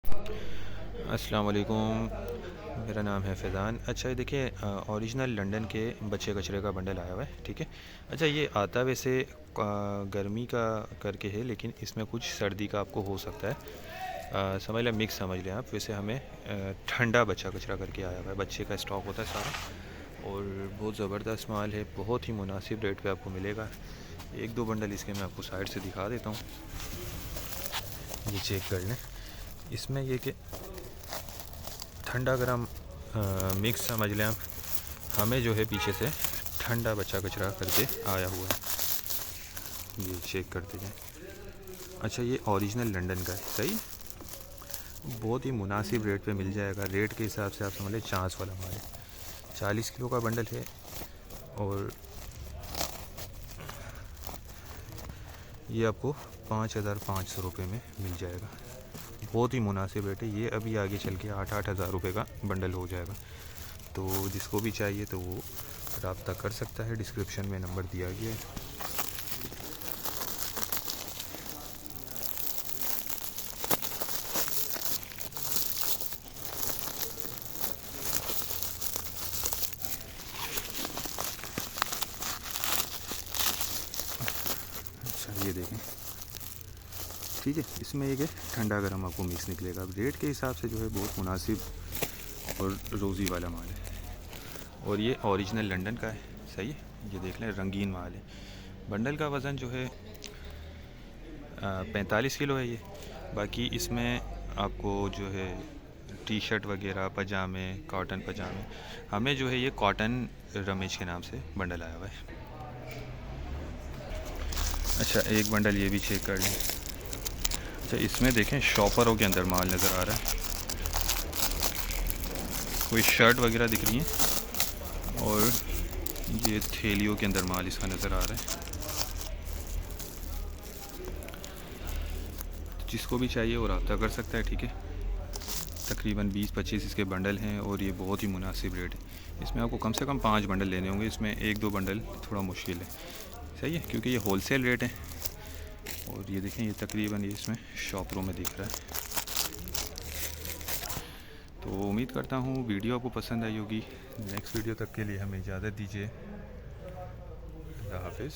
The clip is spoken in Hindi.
अस्सलाम वालेकुम, मेरा नाम है फैज़ान। अच्छा ये देखिए, ओरिजिनल लंदन के बच्चे कचरे का बंडल आया हुआ है, ठीक है। अच्छा ये आता वैसे गर्मी का करके है, लेकिन इसमें कुछ सर्दी का आपको हो सकता है। समझ लें, मिक्स समझ लें आप। वैसे हमें ठंडा बच्चा कचरा करके आया हुआ है, बच्चे का स्टॉक होता है सारा, और बहुत ज़बरदस्त माल है, बहुत ही मुनासिब रेट पे आपको मिलेगा। एक दो बंडल इसके मैं आपको साइड से दिखा देता हूँ, ये चेक कर लें। इसमें ये कि ठंडा गरम मिक्स समझ लें आप। हमें जो है पीछे से ठंडा बच्चा कचरा करके आया हुआ है, ये चेक करते जाएं। अच्छा ये ओरिजिनल लंदन का है, सही। बहुत ही मुनासिब रेट पे मिल जाएगा, रेट के हिसाब से आप समझ लें चांस वाला माल है। 40 किलो का बंडल है, और ये आपको 5,500 रुपये में मिल जाएगा। बहुत ही मुनासिब रेट है ये। अभी आगे चल के 8-8 हज़ार रुपये का बंडल हो जाएगा। तो जिसको भी चाहिए तो वो रब्ता कर सकता है, डिस्क्रिप्शन में नंबर दिया गया है। अच्छा ये देखें, ठीक है। इसमें एक है ठंडा गर्म आपको मिक्स निकलेगा। अब रेट के हिसाब से जो है बहुत मुनासिब और रोज़ी वाला माल है, और ये ओरिजिनल लंदन का है, सही है। ये देख लें, रंगीन माल है। बंडल का वज़न जो है 45 किलो है ये। बाकी इसमें आपको जो है टी शर्ट वगैरह, पजामे, कॉटन पजामे, हमें जो है ये कॉटन रमेश के नाम से बंडल आया हुआ है। अच्छा एक बंडल ये भी चेक कर लें। अच्छा इसमें देखें, शॉपरों के अंदर माल नज़र आ रहा है, कोई शर्ट वगैरह दिख रही है, और ये थैलियों के अंदर माल इसका नज़र आ रहा है। जिसको भी चाहिए वो रब्ता कर सकता है, ठीक है। तकरीबन 20-25 इसके बंडल हैं, और ये बहुत ही मुनासिब रेट है। इसमें आपको कम से कम 5 बंडल लेने होंगे, इसमें एक दो बंडल थोड़ा मुश्किल है, सही है, क्योंकि ये होलसेल रेट है। और ये देखें, ये तकरीबन ये इसमें शॉपरों में दिख रहा है। तो उम्मीद करता हूँ वीडियो आपको पसंद आई होगी। नेक्स्ट वीडियो तक के लिए हमें इजाज़त दीजिए। अल्लाह हाफिज़।